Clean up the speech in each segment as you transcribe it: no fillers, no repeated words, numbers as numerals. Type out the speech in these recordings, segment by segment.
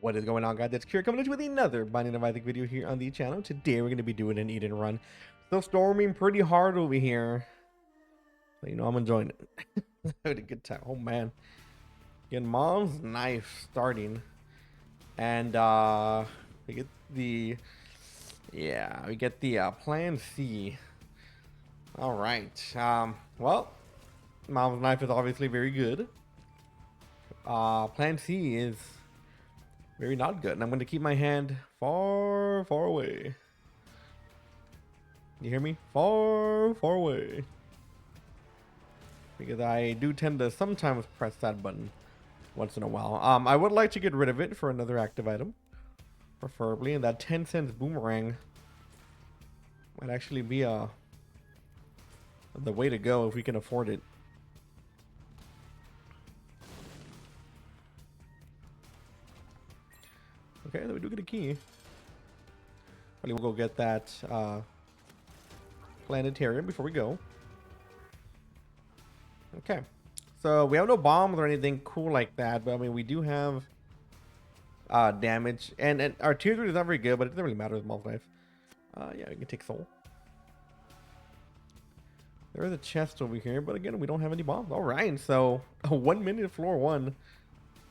What is going on, guys? It's Kira coming at you with another Binding of Isaac video here on the channel. Today we're going to be doing an eat and run. Still storming pretty hard over here. So, I'm enjoying it. Having a good time. Oh man. Getting Mom's Knife starting. And we get the Plan C. Alright. Well, Mom's Knife is obviously very good. Plan C is very not good, and I'm going to keep my hand far, far away. You hear me? Far, far away. Because I do tend to sometimes press that button once in a while. I would like to get rid of it for another active item, preferably, and that 10 cents boomerang might actually be the way to go if we can afford it. Okay, then we do get a key. Probably we'll go get that planetarium before we go. Okay, so we have no bombs or anything cool like that, but I mean we do have damage, and our tier 3 is not very good, but it doesn't really matter with Mom's Knife. Yeah, we can take soul. There is a chest over here, but again we don't have any bombs. All right, so 1 minute floor 1.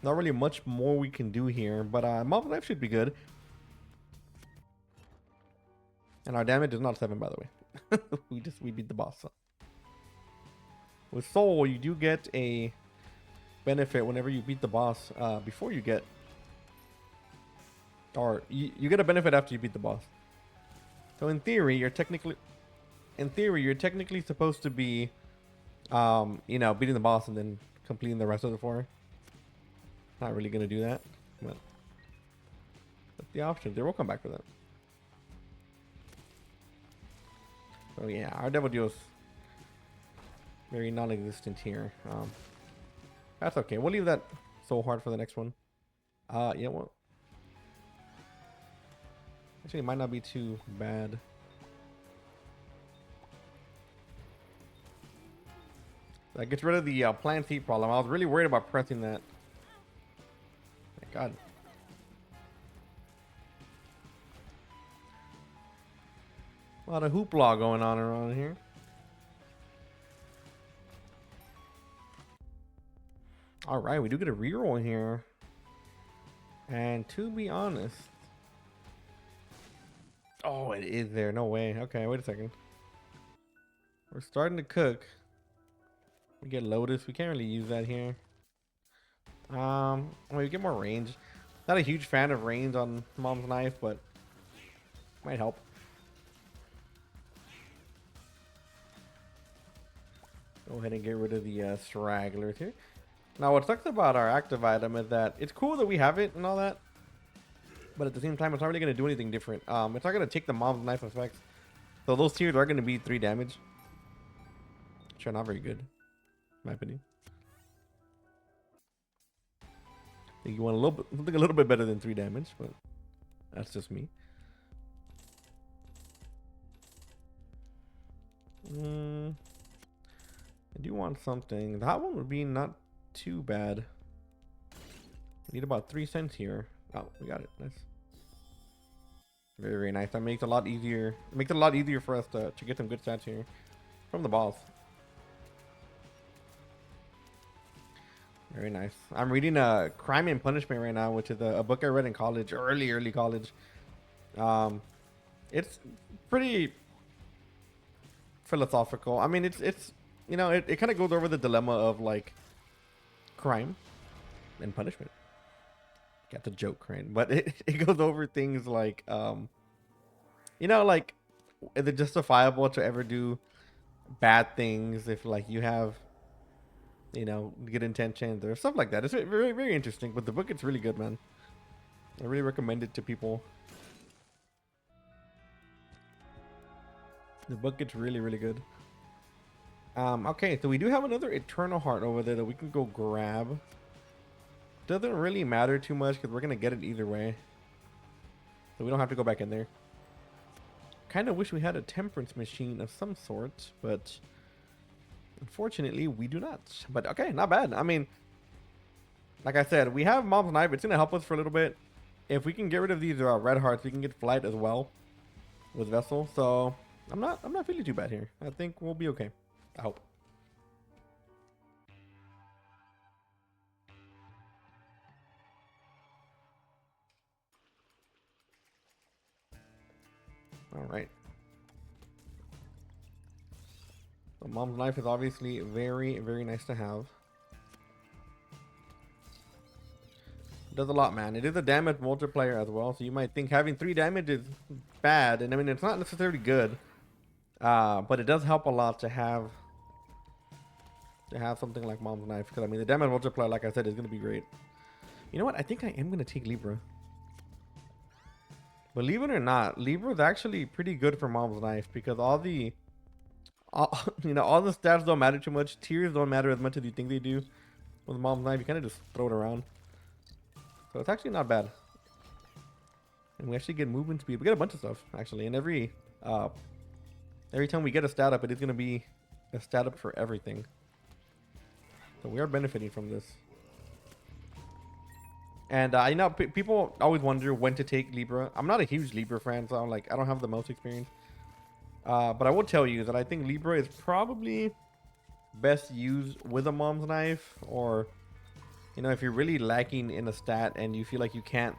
Not really much more we can do here, but Mom's Knife should be good. And our damage is not 7, by the way. we beat the boss. So. With Soul, you do get a benefit whenever you beat the boss before you get... Or you get a benefit after you beat the boss. So in theory, you're technically supposed to be, beating the boss and then completing the rest of the floor. Not really gonna do that, but that's the option. There, we'll come back for that. So yeah, our Devil Deal's very non-existent here. That's okay. We'll leave that so hard for the next one. Yeah, well, actually, it might not be too bad. That gets rid of the Plan C problem. I was really worried about pressing that. God. A lot of hoopla going on around here. All right, we do get a reroll here. And to be honest... Oh, it is there. No way. Okay, wait a second. We're starting to cook. We get Lotus. We can't really use that here. We get more range. Not a huge fan of range on Mom's Knife, but might help. Go ahead and get rid of the stragglers here. Now, what sucks about our active item is that it's cool that we have it and all that, but at the same time, it's not really going to do anything different. It's not going to take the Mom's Knife effects. So those tiers are going to be 3 damage. Which are not very good, in my opinion. You want something a little bit better than 3 damage, but that's just me. I do want something. That one would be not too bad. We need about 3 cents here. Oh, we got it. Nice. Very, very nice. That makes it a lot easier. It makes it a lot easier for us to get some good stats here from the boss. Very nice. I'm reading Crime and Punishment right now, which is a book I read in college, early college. It's pretty philosophical. I mean, it's it kind of goes over the dilemma of like crime and punishment. Got the joke, right? But it goes over things like like, is it justifiable to ever do bad things if like you have good intentions or stuff like that. It's very, very interesting, but the book, it's really good, man. I really recommend it to people. The book gets really, really good. Okay, so we do have another Eternal Heart over there that we can go grab. Doesn't really matter too much because we're going to get it either way. So we don't have to go back in there. Kind of wish we had a Temperance machine of some sort, but... unfortunately, we do not. But okay, not bad. I mean, like I said, we have Mom's Knife. It's going to help us for a little bit. if we can get rid of these red hearts, we can get flight as well with Vessel. So I'm not feeling too bad here. I think we'll be okay. I hope. All right. The Mom's Knife is obviously very, very nice to have. It does a lot, man. It is a damage multiplier as well, so you might think having 3 damage is bad, and I mean, it's not necessarily good. But it does help a lot to have something like Mom's Knife, because I mean, the damage multiplier, like I said, is going to be great. You know what? I think I am going to take Libra. Believe it or not, Libra is actually pretty good for Mom's Knife, because all the stats don't matter too much. Tiers don't matter as much as you think they do. With Mom's Knife, you kind of just throw it around. So it's actually not bad. And we actually get movement speed. We get a bunch of stuff, actually. And every time we get a stat up, it is going to be a stat up for everything. So we are benefiting from this. And I know people always wonder when to take Libra. I'm not a huge Libra fan, so I don't have the most experience. But I will tell you that I think Libra is probably best used with a Mom's Knife, or if you're really lacking in a stat and you feel like you can't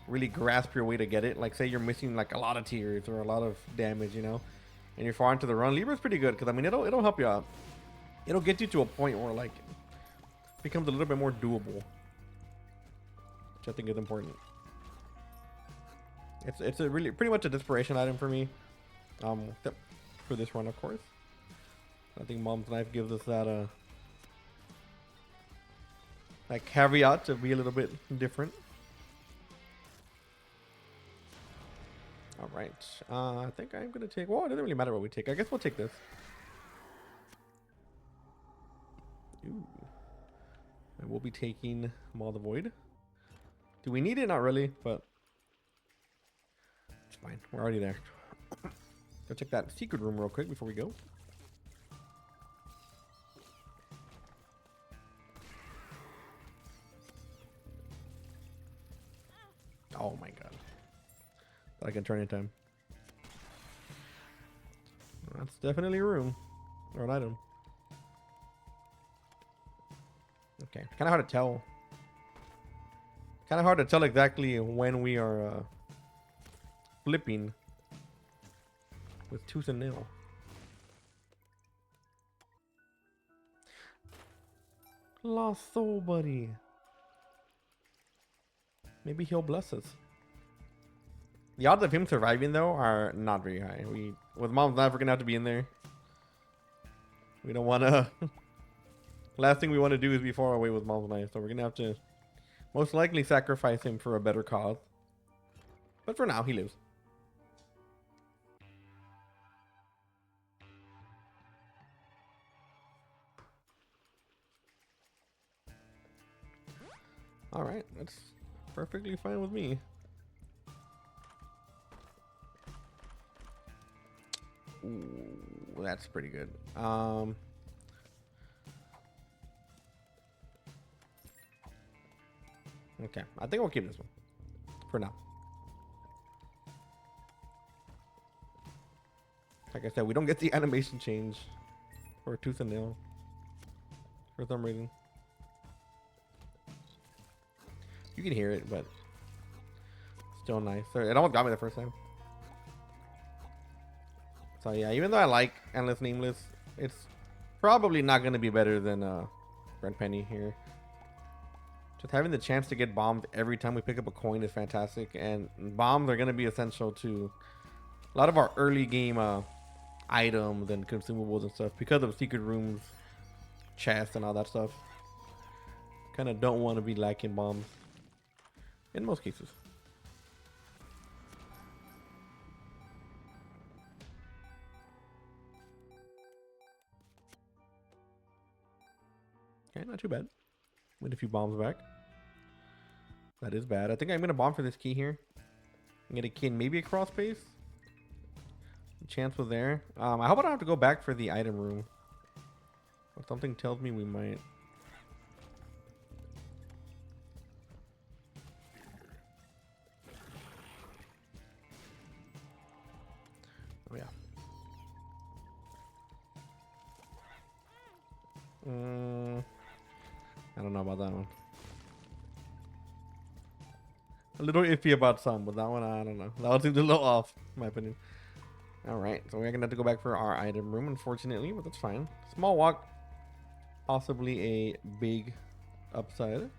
really grasp your way to get it, like say you're missing like a lot of tiers or a lot of damage, and you're far into the run, Libra's pretty good, because I mean it'll help you out. It'll get you to a point where like it becomes a little bit more doable, which I think is important. It's a really pretty much a desperation item for me, for this run, of course. I think Mom's Knife gives us that caveat to be a little bit different. All right. I think I'm going to take... Well, it doesn't really matter what we take. I guess we'll take this. Ooh. And we'll be taking Maul the Void. Do we need it? Not really, but... It's fine. We're already there. Go check that secret room real quick before we go. Oh my god. But I can turn in time. That's definitely a room. Or an item. Okay. Kind of hard to tell. Kind of hard to tell exactly when we are flipping with tooth and nail. Lost soul, buddy. Maybe he'll bless us. The odds of him surviving, though, are not very high. With Mom's Knife, we're going to have to be in there. We don't want to... Last thing we want to do is be far away with Mom's Knife, so we're going to have to most likely sacrifice him for a better cause. But for now, he lives. Alright, that's perfectly fine with me. Ooh, that's pretty good. Okay, I think we'll keep this one for now. Like I said, we don't get the animation change for tooth and nail for some reason. You can hear it, but still nice. It almost got me the first time. So yeah, even though I like Endless Nameless, it's probably not going to be better than Red Penny here. Just having the chance to get bombed every time we pick up a coin is fantastic, and bombs are going to be essential to a lot of our early game items and consumables and stuff, because of secret rooms, chests, and all that stuff. Kind of don't want to be lacking bombs in most cases. Okay, not too bad. With a few bombs back. That is bad. I think I'm going to bomb for this key here. I'm going to key in maybe a cross space. The chance was there. I hope I don't have to go back for the item room. But something tells me we might. yeah. I don't know about that one. A little iffy about some, but that one, I don't know. That one seems a little off, in my opinion. Alright, so we're gonna have to go back for our item room, unfortunately, but that's fine. Small walk, possibly a big upside.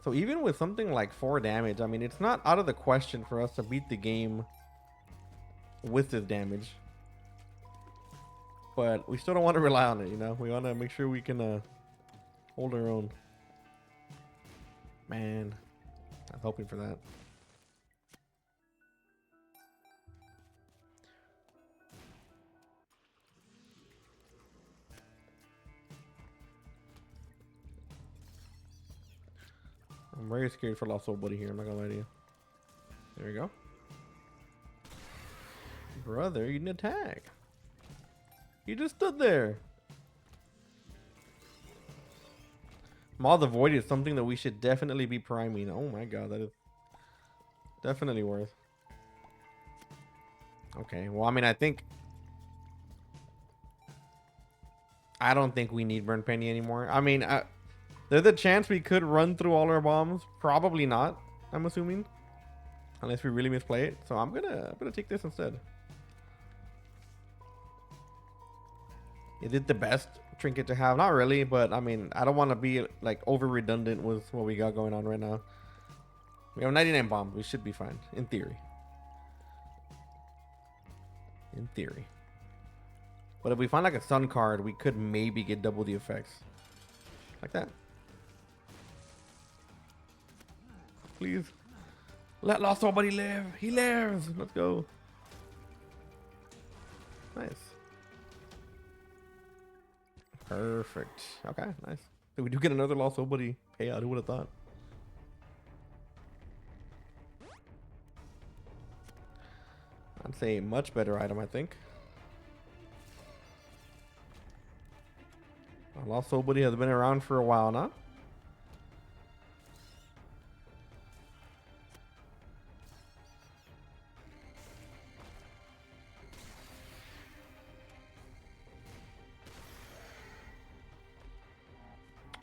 So even with something like 4 damage, I mean, it's not out of the question for us to beat the game with this damage. But we still don't want to rely on it, you know? We want to make sure we can hold our own. Man, I'm hoping for that. I'm very scared for Lost Old Buddy here, I'm not gonna lie to you. There we go. Brother, you didn't attack. You just stood there. Maw of the Void is something that we should definitely be priming. Oh my god, that is definitely worth. Okay, well, I mean, I don't think we need Burn Penny anymore. I mean, there's a chance we could run through all our bombs. Probably not, I'm assuming. Unless we really misplay it. So I'm gonna take this instead. Is it the best trinket to have? Not really, but I mean, I don't want to be like over redundant with what we got going on right now. We have 99 bombs. We should be fine, in theory. In theory. But if we find like a sun card, we could maybe get double the effects. Like that. Please. Let Lost Old Buddy live. He lives. Let's go. Nice. Perfect. Okay, nice. So we do get another Lost Old Buddy payout. Who would have thought? I'd say a much better item, I think. Lost Old Buddy has been around for a while now.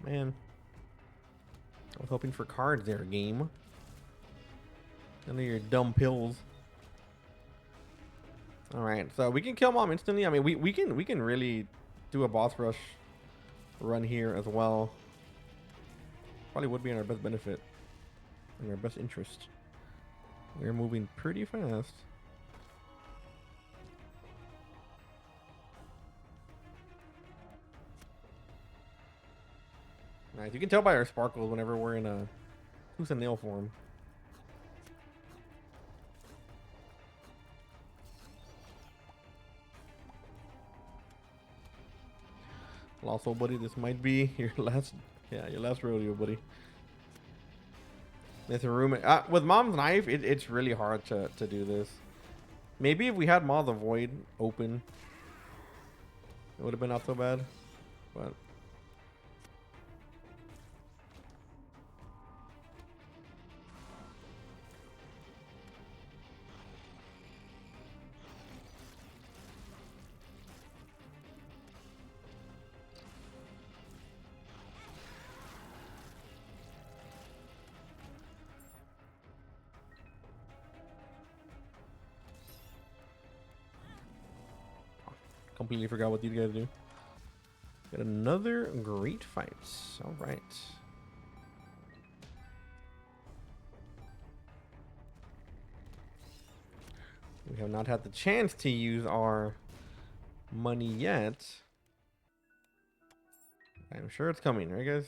Man, I was hoping for cards there, game. None of your dumb pills. All right, so we can kill Mom instantly. I mean, we can really do a boss rush run here as well. Probably would be in our best benefit, in our best interest. We're moving pretty fast. Nice. You can tell by our sparkles whenever we're in a tooth and nail form. Lost Old Buddy, this might be your last, your last rodeo, buddy. There's a room with Mom's knife. It's really hard to do this. Maybe if we had Maw of the Void open, it would have been not so bad, but. Completely forgot what these guys do. Got another great fight. All right. We have not had the chance to use our money yet. I'm sure it's coming, right, guys?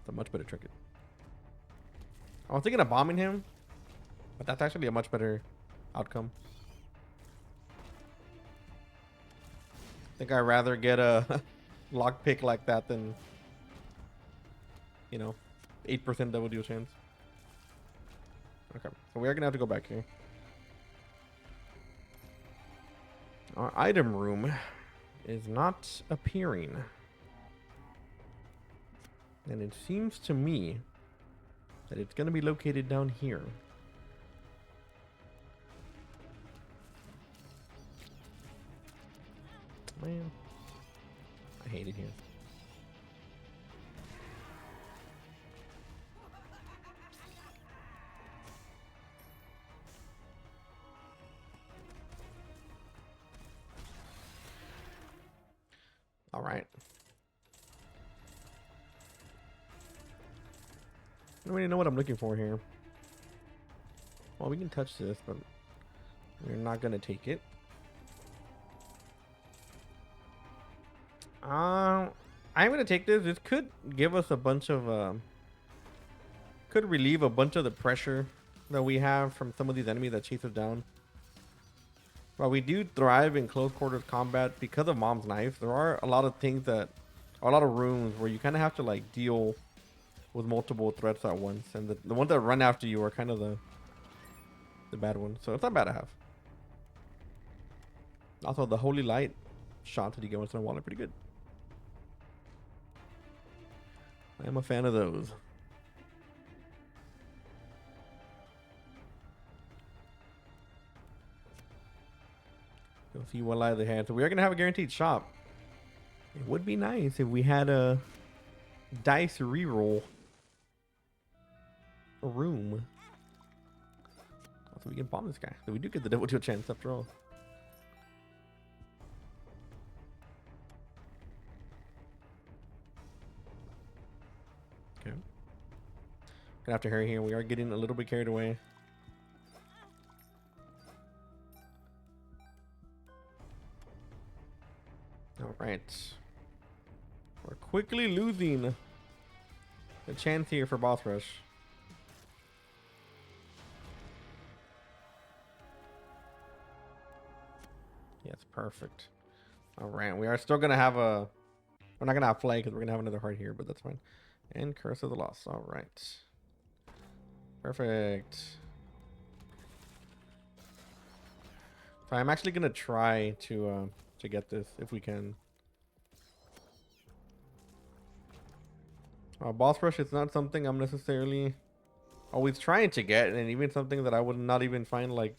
It's a much better trinket. I was thinking of bombing him, but that's actually a much better outcome. I think I'd rather get a lockpick like that than, 8% double deal chance. Okay, so we are gonna have to go back here. Our item room is not appearing. And it seems to me that it's going to be located down here. Man, I hate it here. All right. I don't really know what I'm looking for here. Well, we can touch this, but we're not going to take it. I'm going to take this. This could give us a bunch of... could relieve a bunch of the pressure that we have from some of these enemies that chase us down. While we do thrive in close quarters combat because of Mom's knife, there are a lot of things that... a lot of rooms where you kind of have to like deal with multiple threats at once. And the ones that run after you are kind of the bad ones. So it's not bad to have. Also, the Holy Light shots that you get once in a while are pretty good. I am a fan of those. You'll see what lie they had. So we are going to have a guaranteed shop. It would be nice if we had a dice reroll room. So we can bomb this guy. So we do get the double kill chance after all. Okay. Gonna have to hurry here. We are getting a little bit carried away. All right. We're quickly losing the chance here for boss rush. Yes, perfect. All right, we are still gonna have a... we're not gonna have play because we're gonna have another heart here, but that's fine. And Curse of the Lost. All right. Perfect. So I'm actually gonna try to get this if we can. Boss rush is not something I'm necessarily always trying to get, and even something that I would not even find like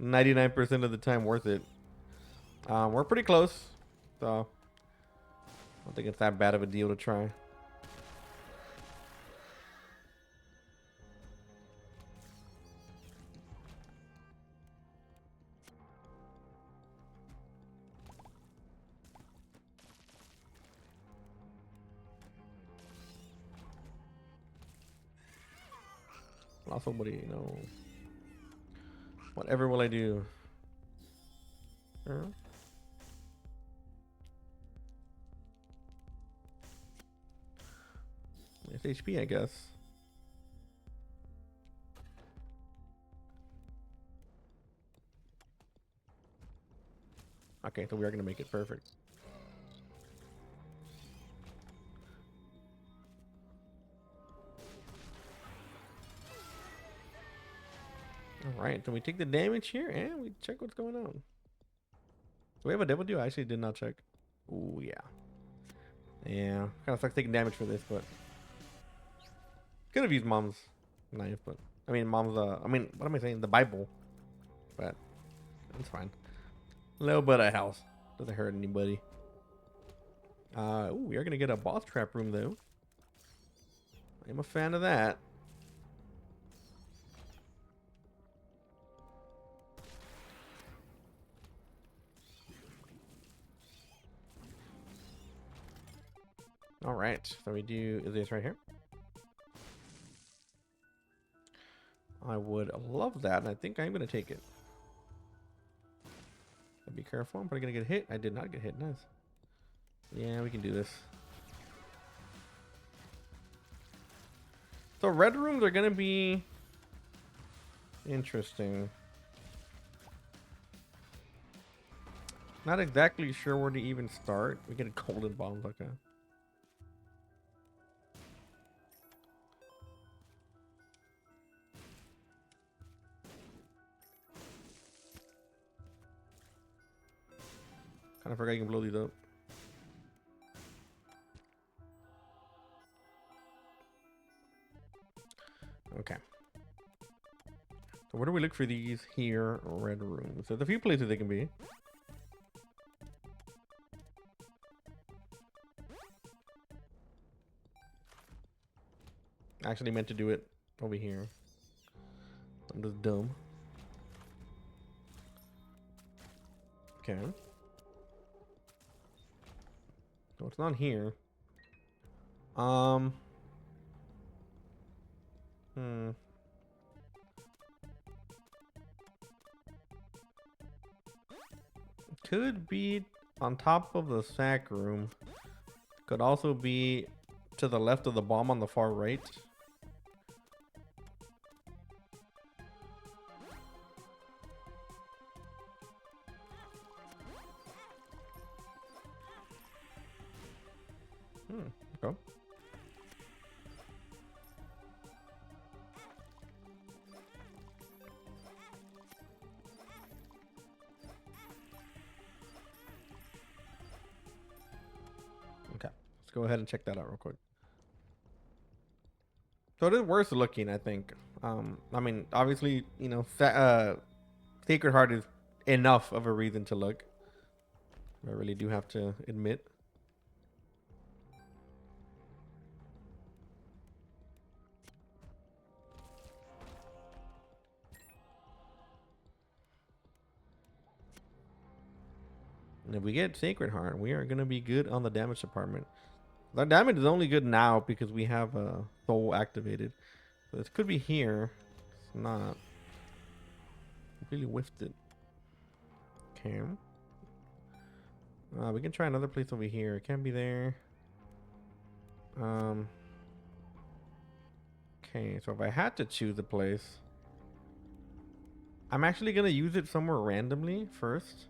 99% of the time worth it. We're pretty close, so I don't think it's that bad of a deal to try. Also, buddy, you know, whatever will I do? It's HP, I guess. Okay, so we are gonna make it perfect. All right, so we take the damage here and we check what's going on. Do we have a devil deal? I actually did not check. Oh yeah. Yeah, kind of sucks taking damage for this, but could have used Mom's knife, but I mean Mom's I mean, what am I saying? The Bible, but it's fine. A little bit of health doesn't hurt anybody. Ooh, we are gonna get a boss trap room though. I'm a fan of that. All right, so we do this right here. I would love that, and I think I'm gonna take it. Be careful, I'm probably gonna get hit. I did not get hit. Nice. Yeah, we can do this. So red rooms are gonna be interesting. Not exactly sure where to even start. We get a golden bomb, okay. I forgot you can blow these up. Okay. So where do we look for these here red rooms? There's a few places they can be. Actually meant to do it over here. I'm just dumb. Okay. So it's not here. Could be on top of the sack room. Could also be to the left of the bomb on the far right. Okay. Okay, let's go ahead and check that out real quick. So it is worth looking, I think. I mean, obviously, you know, Sacred Heart is enough of a reason to look. I really do have to admit. And if we get Sacred Heart, we are going to be good on the damage department. Our damage is only good now because we have Soul activated. So this could be here. It's not. Really whiffed it. Okay. We can try another place over here. It can't be there. Okay, so if I had to choose a place, I'm actually going to use it somewhere randomly first.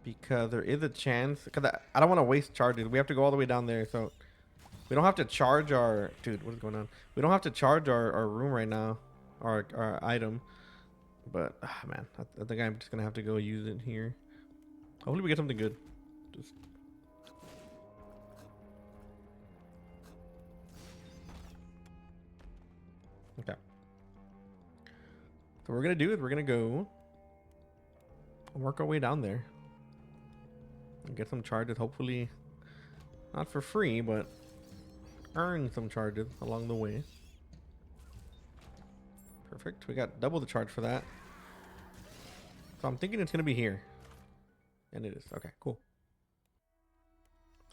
Because there is a chance, because I don't want to waste charges. We have to go all the way down there, so we don't have to charge our... Dude, what is going on? We don't have to charge our room right now, our item. But, man, I think I'm just going to have to go use it here. Hopefully we get something good. Just... Okay. So what we're going to do is we're going to go work our way down there. And get some charges, hopefully not for free, but earn some charges along the way. Perfect. We got double the charge for that. So I'm thinking it's going to be here. And it is. Okay, cool.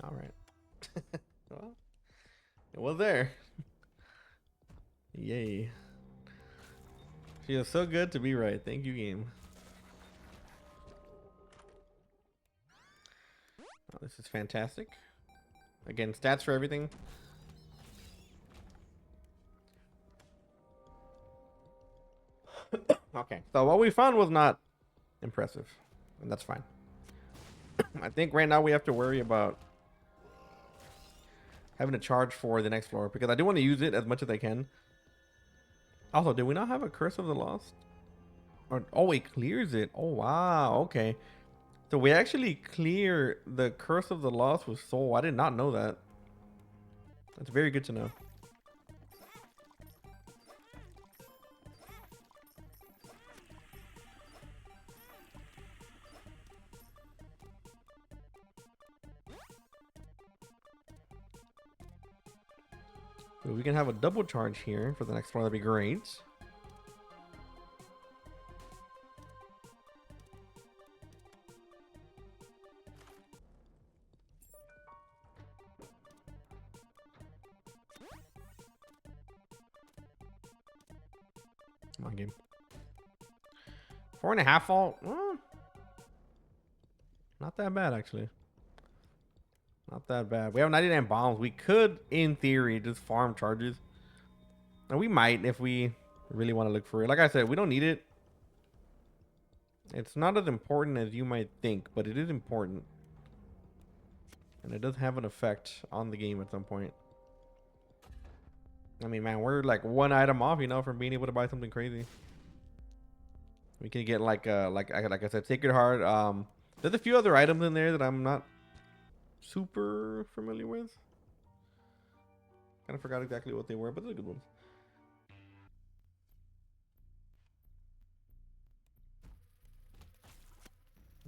All right. Well, it was there. Yay. Feels so good to be right. Thank you, game. Oh, this is fantastic. Again, stats for everything. Okay, so what we found was not impressive, and that's fine. I think right now we have to worry about having to charge for the next floor, because I do want to use it as much as I can. Also, did we not have a Curse of the Lost? Or, oh, it clears it. Oh, wow. Okay. So we actually clear the Curse of the Lost with Soul. I did not know that. That's very good to know. So we can have a double charge here for the next one. That'd be great. Come on, game. 4.5 fault. Not that bad, actually. Not that bad. We have 99 bombs. We could, in theory, just farm charges. And we might if we really want to look for it. Like I said, we don't need it. It's not as important as you might think, but it is important. And it does have an effect on the game at some point. I mean, man, we're like one item off, you know, from being able to buy something crazy. We can get like I said, Sacred Heart, There's a few other items in there that I'm not super familiar with. Kind of forgot exactly what they were, but they're good ones.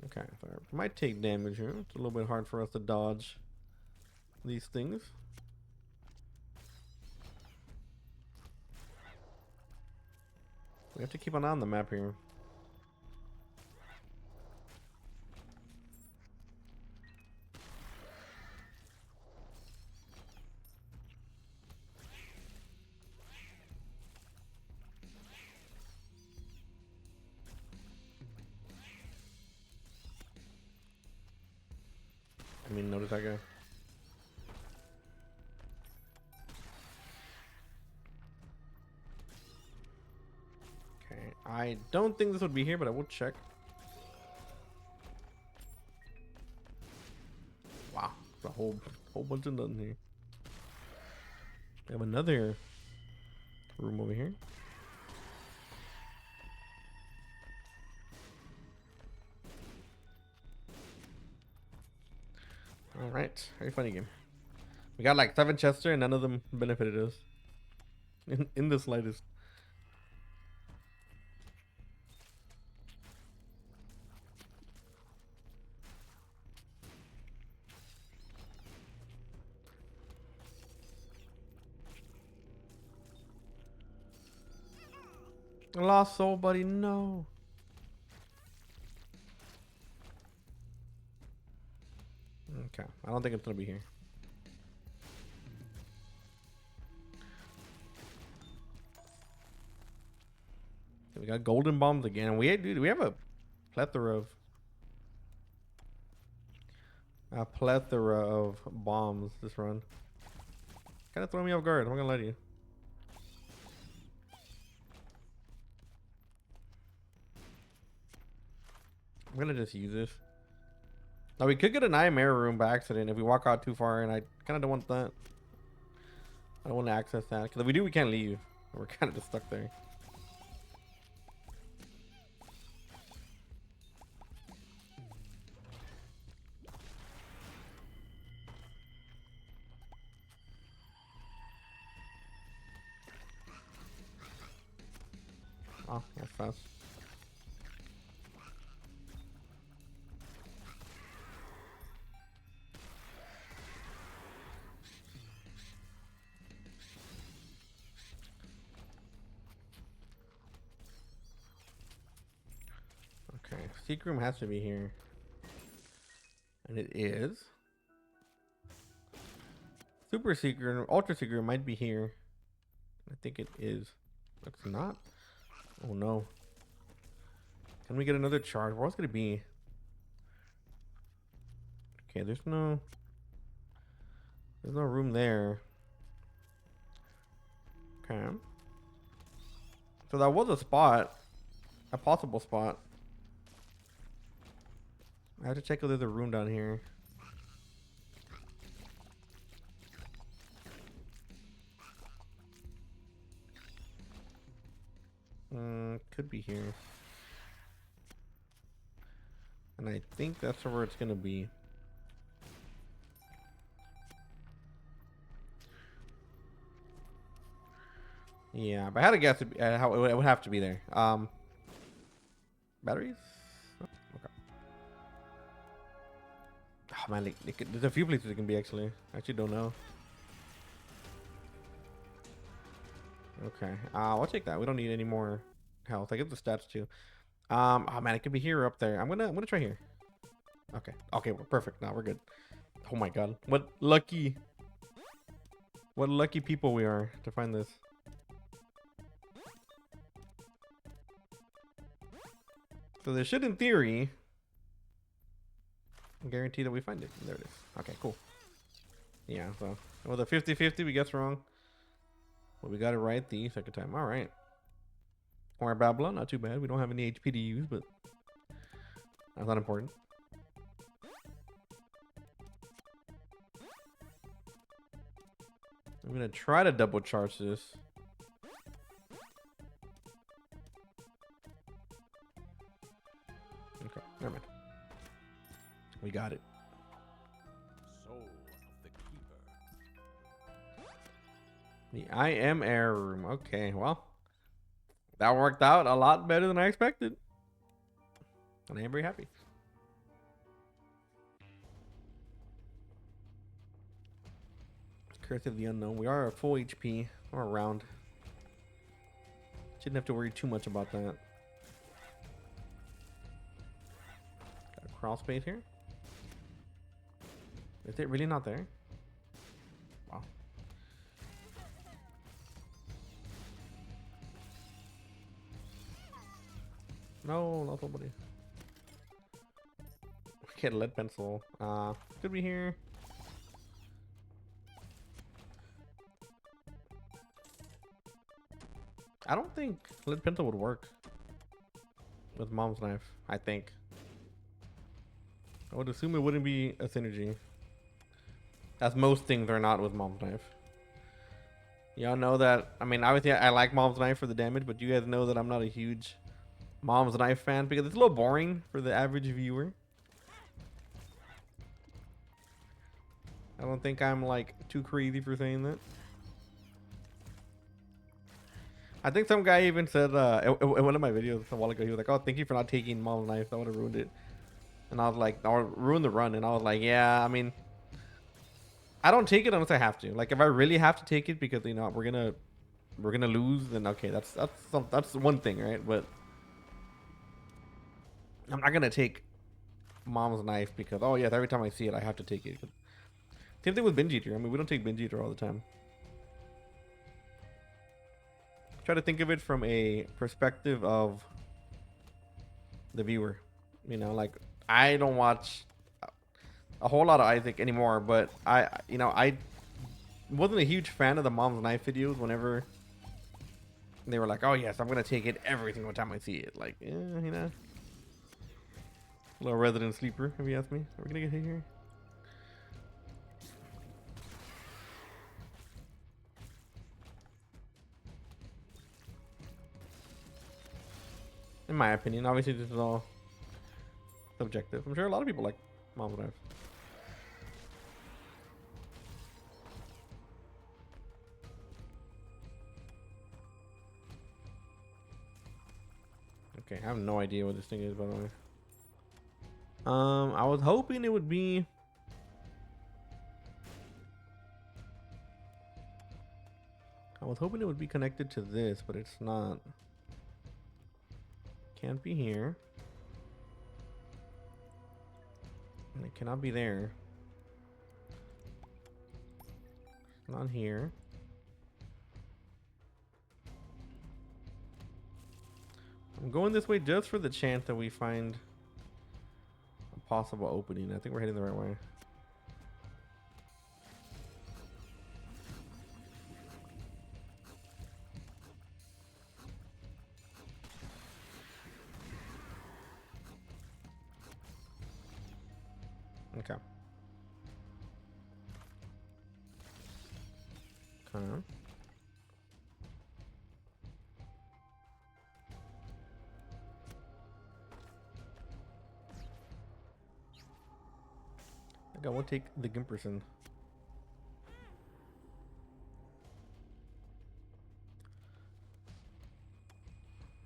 Okay, so I might take damage here. It's a little bit hard for us to dodge these things. We have to keep an eye on the map here. I mean, notice that guy. Okay, I don't think this would be here, but I will check. Wow, a whole bunch of nothing here. We have another room over here. All right, very funny game. We got like 7 chests there, and none of them benefited us in the slightest. I lost soul, buddy. No. Okay, I don't think it's gonna be here. We got golden bombs again. Dude, we have a plethora of bombs this run. Kind of throwing me off guard. I'm not gonna lie to you. I'm gonna just use this. Now we could get a nightmare room by accident if we walk out too far, and I kind of don't want that. I don't want to access that because if we do, we can't leave. We're kind of just stuck there. Oh, that's fast. Okay, secret room has to be here. And it is. Super secret, ultra secret might be here. I think it is. It's not. Oh no. Can we get another charge? What's gonna be? Okay, there's no room there. Okay. So that was a spot. A possible spot. I have to check if there's a room down here. Could be here. And I think that's where it's gonna be. Yeah, but I had to guess how it would have to be there. Batteries? Oh, okay. Oh man, there's a few places it can be actually. I actually don't know. Okay. I'll take that. We don't need any more health. I get the stats too. Oh man, it could be here or up there. I'm gonna try here. Okay. Okay, we're perfect. Now we're good. Oh my god. What lucky people we are to find this. So there should, in theory, guarantee that we find it. There it is. Okay, cool. Yeah, so with a 50-50, we guessed wrong. But we got it right the second time. All right. Or Babylon, not too bad. We don't have any HP to use, but that's not important. I'm gonna try to double charge this. Okay, never mind. We got it. Soul of the Keeper. The I am air room. Okay, well, that worked out a lot better than I expected. And I am very happy. Curse of the Unknown. We are at full HP. Or around. Shouldn't have to worry too much about that. Got a crawl space here. Is it really not there? Wow. No, not somebody. Get a lead pencil. Could be here. I don't think lead pencil would work with mom's knife. I think. I would assume it wouldn't be a synergy. As most things are not with mom's knife. Y'all know that. I mean, obviously I like mom's knife for the damage, but you guys know that I'm not a huge mom's knife fan because it's a little boring for the average viewer. I don't think I'm like too crazy for saying that. I think some guy even said in one of my videos a while ago, he was like, "Oh, thank you for not taking mom's knife. That would have ruined it." And I was like, "Or ruined the run." And I was like, "Yeah, I mean, I don't take it unless I have to. Like, if I really have to take it because we're gonna lose, then okay, that's one thing, right? But I'm not gonna take mom's knife because yes, every time I see it, I have to take it. Same thing with binge eater. I mean, we don't take binge eater all the time. Try to think of it from a perspective of the viewer. Like I don't watch a whole lot of Isaac anymore, but I wasn't a huge fan of the mom's knife videos whenever they were like, "Oh yes, I'm gonna take it every single time I see it." Like, a little resident sleeper, if you ask me. Are we gonna get hit here? In my opinion, obviously this is all subjective. I'm sure a lot of people like mom's knife. Okay, I have no idea what this thing is, by the way. I was hoping it would be. I was hoping it would be connected to this, but it's not. Can't be here. And it cannot be there. Not here. I'm going this way just for the chance that we find a possible opening. I think we're heading the right way. Okay. Okay. I think I won't take the Gimperson.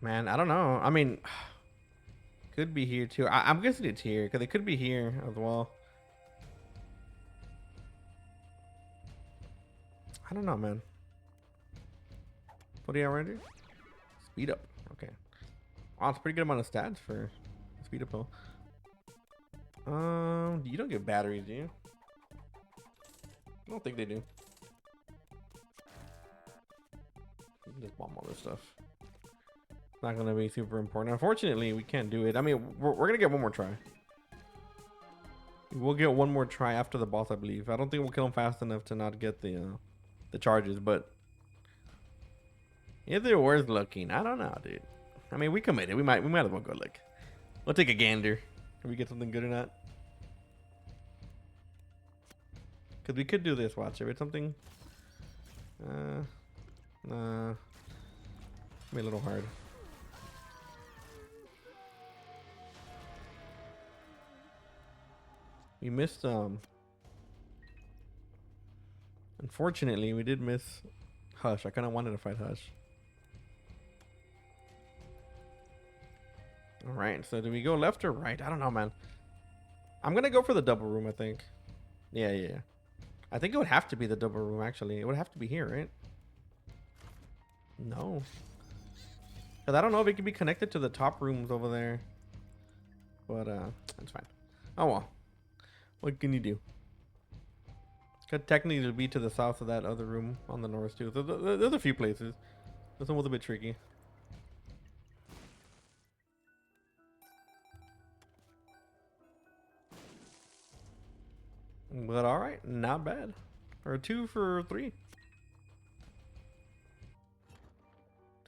Man, I don't know. I mean, could be here too. I'm guessing it's here because it could be here as well. I don't know, man. What do you already? Speed up. Okay. Oh, it's a pretty good amount of stats for speed up hill. You don't get batteries, do you? I don't think they do. You can just bomb all this stuff. It's not gonna be super important. Unfortunately, we can't do it. I mean, we're gonna get one more try. We'll get one more try after the boss, I believe. I don't think we'll kill him fast enough to not get the charges, but is it worth looking? I don't know, dude. I mean, we committed. We might as well go look. We'll take a gander if we get something good or not. Because we could do this, watch. If it's something... nah. Be a little hard. We missed unfortunately we did miss Hush. I kind of wanted to fight Hush. All right, so do we go left or right? I don't know, man. I'm gonna go for the double room, I think. Yeah. I think it would have to be the double room, actually. It would have to be here, right? No. Because I don't know if it could be connected to the top rooms over there. But, it's fine. Oh, well. What can you do? Could technically be to the south of that other room on the north, too. So there's a few places. This one was a bit tricky. But alright, not bad. Or 2 for 3. Let's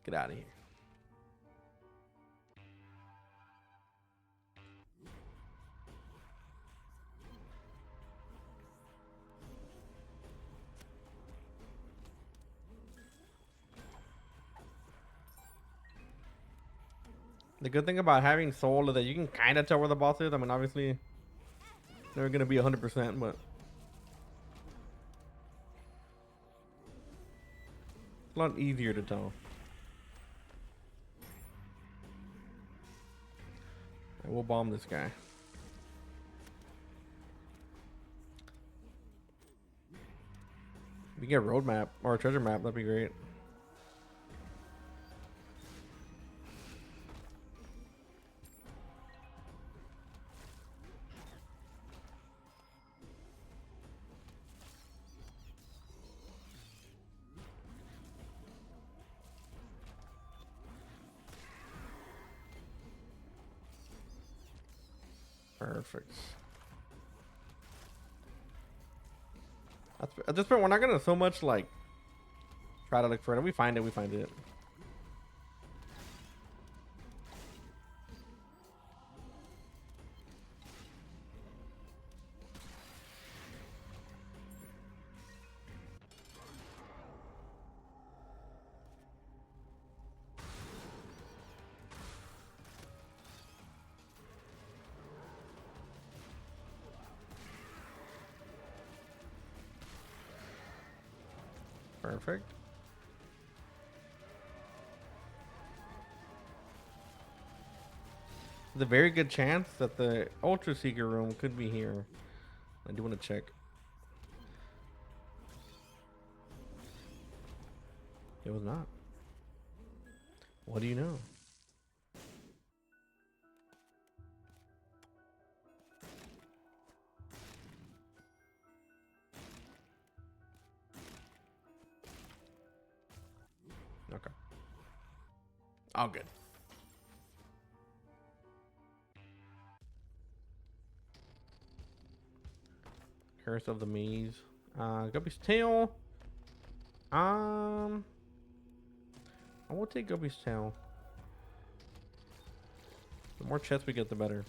get out of here. The good thing about having Soul is that you can kind of tell where the boss is. I mean, obviously, they're going to be 100%, but a lot easier to tell. Right, we'll bomb this guy. If we get a road map or a treasure map, that'd be great. Perfect. At this point, we're not gonna so much like try to look for it. If we find it, we find it. Perfect. There's a very good chance that the Ultra Seeker room could be here. I do want to check. It was not. What do you know? Okay. All good. Curse of the Maze. Guppy's Tail. I will take Guppy's Tail. The more chests we get, the better.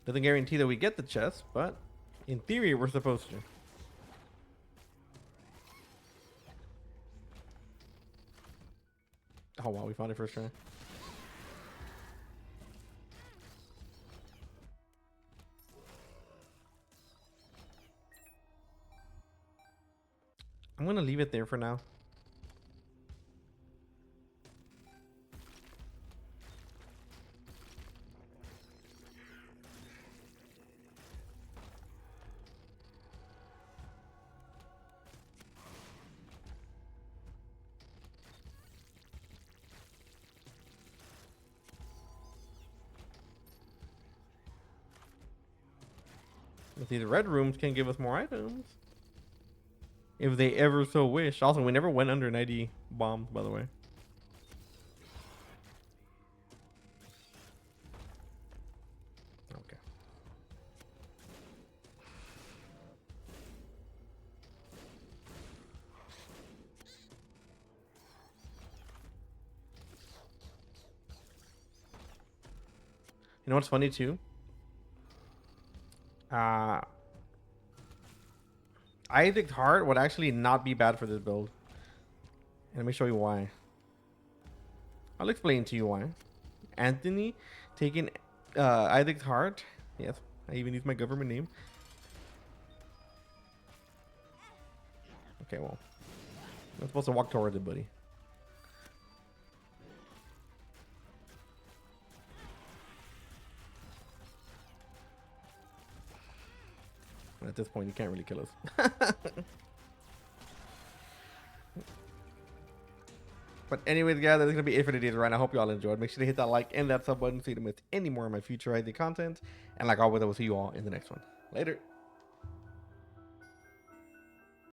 Doesn't guarantee that we get the chest, but in theory, we're supposed to. Oh wow, we found it first try. I'm gonna leave it there for now. Let's see, the red rooms can give us more items. If they ever so wish. Also, we never went under 90 bombs, by the way. Okay. You know what's funny too? Isaac's Heart would actually not be bad for this build. And let me show you why. I'll explain to you why. Anthony taking Isaac's heart. Yes, I even used my government name. Okay, well, I'm supposed to walk towards it, buddy. At this point, you can't really kill us. But anyways, guys, that's gonna be it for today's run. I hope you all enjoyed. Make sure to hit that like and that sub button so you don't miss any more of my future ID content. And like always, I will see you all in the next one. Later.